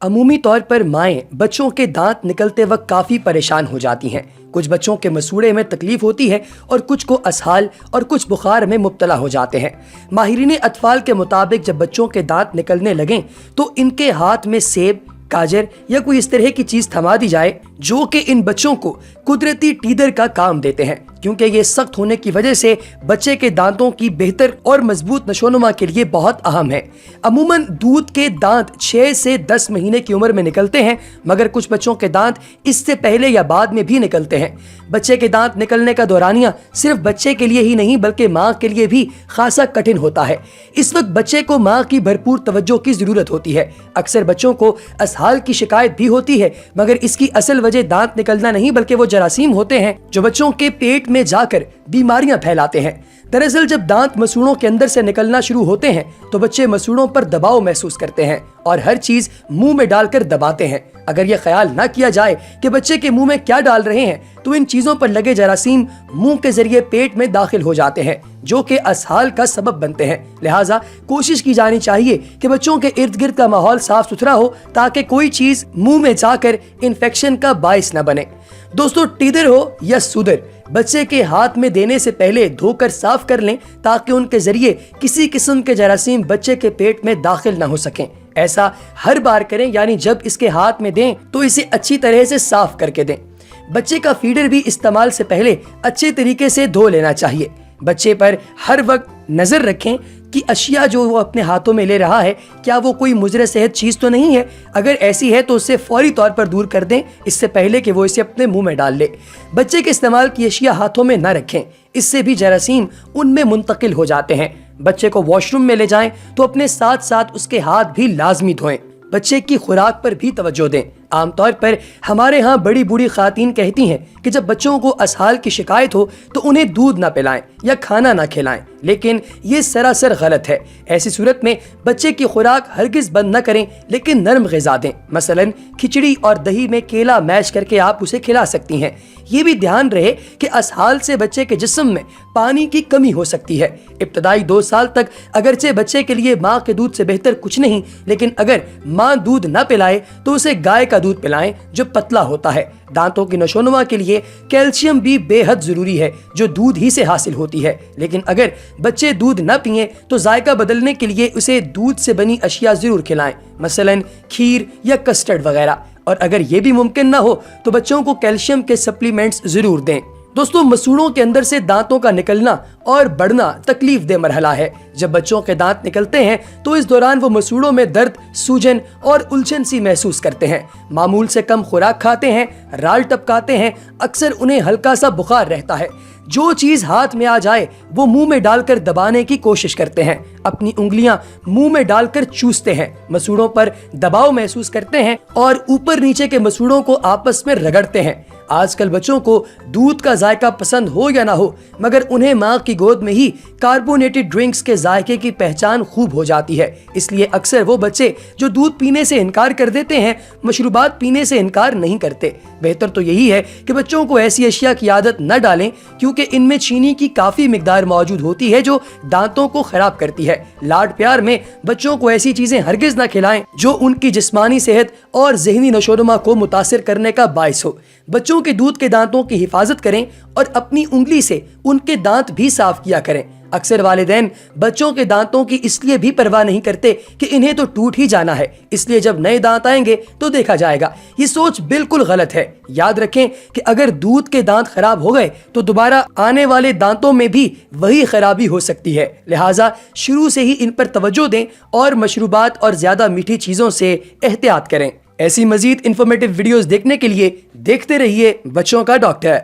अमूमी तौर पर माएँ बच्चों के दांत निकलते वक्त काफ़ी परेशान हो जाती हैं। कुछ बच्चों के मसूड़े में तकलीफ होती है और कुछ को असहाल और कुछ बुखार में मुब्तला हो जाते हैं। माहिरीन अतफाल के मुताबिक जब बच्चों के दांत निकलने लगें तो इनके हाथ में सेब, गाजर या कोई इस तरह की चीज थमा दी जाए जो कि इन बच्चों को कुदरती टीदर का काम देते हैं, क्योंकि ये सख्त होने की वजह से बच्चे के दांतों की बेहतर और मजबूत नशोनुमा के लिए बहुत अहम है। अमूमन दूध के दांत 6 से 10 महीने की उम्र में निकलते हैं, मगर कुछ बच्चों के दांत इससे पहले या बाद में भी निकलते हैं। बच्चे के दांत निकलने का दौरानिया सिर्फ बच्चे के लिए ही नहीं बल्कि माँ के लिए भी खासा कठिन होता है। इस वक्त बच्चे को माँ की भरपूर तवज्जो की जरूरत होती है। अक्सर बच्चों को असहाल की शिकायत भी होती है, मगर इसकी असल वजह दांत निकलना नहीं बल्कि वो जरासीम होते हैं जो बच्चों के पेट में जाकर बीमारियां फैलाते हैं। दरअसल जब दांत मसूड़ों के अंदर से निकलना शुरू होते हैं तो बच्चे मसूड़ों पर दबाव महसूस करते हैं और हर चीज मुंह में डालकर दबाते हैं। अगर यह ख्याल ना किया जाए कि बच्चे के मुंह में क्या डाल रहे हैं तो इन चीजों पर लगे जरासीम मुंह के जरिए पेट में दाखिल हो जाते हैं, जो कि असहाल का सबब बनते हैं। लिहाजा कोशिश की जानी चाहिए कि बच्चों के इर्द गिर्द का माहौल साफ सुथरा हो ताकि कोई चीज मुंह में जाकर इन्फेक्शन का बाइस न बने। दोस्तों, टीदर हो या सुदर बच्चे के हाथ में देने से पहले धोकर साफ कर लें ताकि उनके जरिए किसी किस्म के जरासीम बच्चे के पेट में दाखिल न हो सकें। ऐसा हर बार करें, यानी जब इसके हाथ में दें तो इसे अच्छी तरह से साफ करके दें। बच्चे का फीडर भी इस्तेमाल से पहले अच्छे तरीके से धो लेना चाहिए। बच्चे पर हर वक्त नजर रखें कि अशिया जो वो अपने हाथों में ले रहा है क्या वो कोई मुज़र सेहत चीज़ तो नहीं है। अगर ऐसी है तो उसे फौरी तौर पर दूर कर दें, इससे पहले कि वो इसे अपने मुंह में डाल ले। बच्चे के इस्तेमाल की अशिया हाथों में न रखें, इससे भी जरासीम उनमें मुंतकिल हो जाते हैं। बच्चे को वॉशरूम में ले जाएं तो अपने साथ साथ उसके हाथ भी लाजमी धोएं। बच्चे की खुराक पर भी तवज्जो दें। आमतौर पर हमारे यहाँ बड़ी बूढ़ी खातीन कहती हैं कि जब बच्चों को असहाल की शिकायत हो तो उन्हें दूध ना पिलाएं या खाना ना खिलाएं, लेकिन ये सरासर गलत है। ऐसी सूरत में बच्चे की खुराक हरगिज बंद न करें, लेकिन नरम ग़िज़ा दें। मसलन खिचड़ी और दही में केला मैश करके आप उसे खिला सकती हैं। ये भी ध्यान रहे कि असहाल से बच्चे के जिस्म में पानी की कमी हो सकती है। इब्तदाई 2 साल तक अगरचे बच्चे के लिए माँ के दूध से बेहतर कुछ नहीं, लेकिन अगर माँ दूध न पिलाए तो उसे गाय का दूध पिलाएं जो पतला होता है। दांतों की नशोनुमा के लिए कैल्शियम भी बेहद जरूरी है जो दूध ही से हासिल होती है, लेकिन अगर बच्चे दूध न पिए तो जायका बदलने के लिए उसे दूध से बनी अशिया जरूर खिलाएं, मसलन खीर या कस्टर्ड वगैरह। और अगर ये भी मुमकिन ना हो तो बच्चों को कैल्शियम के सप्लीमेंट्स जरूर दें। दोस्तों, मसूड़ों के अंदर से दांतों का निकलना और बढ़ना तकलीफ दे मरहला है। जब बच्चों के दांत निकलते हैं तो इस दौरान वो मसूड़ों में दर्द, सूजन और उलझन सी महसूस करते हैं। मामूल से कम खुराक खाते हैं, राल टपकाते हैं, अक्सर उन्हें हल्का सा बुखार रहता है। जो चीज हाथ में आ जाए वो मुंह में डालकर दबाने की कोशिश करते हैं। अपनी उंगलियां मुंह में डालकर चूसते हैं, मसूड़ों पर दबाव महसूस करते हैं और ऊपर नीचे के मसूड़ों को आपस में रगड़ते हैं। आजकल बच्चों को दूध का जायका पसंद हो या ना हो, मगर उन्हें माँ की गोद में ही कार्बोनेटेड ड्रिंक्स के जायके की पहचान खूब हो जाती है। इसलिए अक्सर वो बच्चे जो दूध पीने से इनकार कर देते हैं, मशरूबात पीने से इनकार नहीं करते। बेहतर तो यही है कि बच्चों को ऐसी अशिया की आदत न डालें, क्योंकि इनमें चीनी की काफी मिकदार मौजूद होती है जो दांतों को खराब करती है। लाड प्यार में बच्चों को ऐसी चीजें हरगिज न खिलाएं जो उनकी जिस्मानी सेहत और ज़हनी नशोनुमा को मुतासिर करने का बाइस हो। बच्चों के दूध के दांतों की हिफाजत करें और अपनी उंगली से उनके दांत भी साफ किया करें। अक्सर वालिदैन बच्चों के दांतों की इसलिए भी परवाह नहीं करते कि इन्हें तो टूट ही जाना है, इसलिए जब नए दांत आएंगे तो देखा जाएगा। ये सोच बिल्कुल गलत है। याद रखें कि अगर दूध के दांत खराब हो गए तो दोबारा आने वाले दांतों में भी वही खराबी हो सकती है। लिहाजा शुरू से ही इन पर तवज्जो दें और मशरूबात और ज्यादा मीठी चीजों से एहतियात करें। ऐसी मजीद इंफॉर्मेटिव वीडियोस देखने के लिए देखते रहिए बच्चों का डॉक्टर।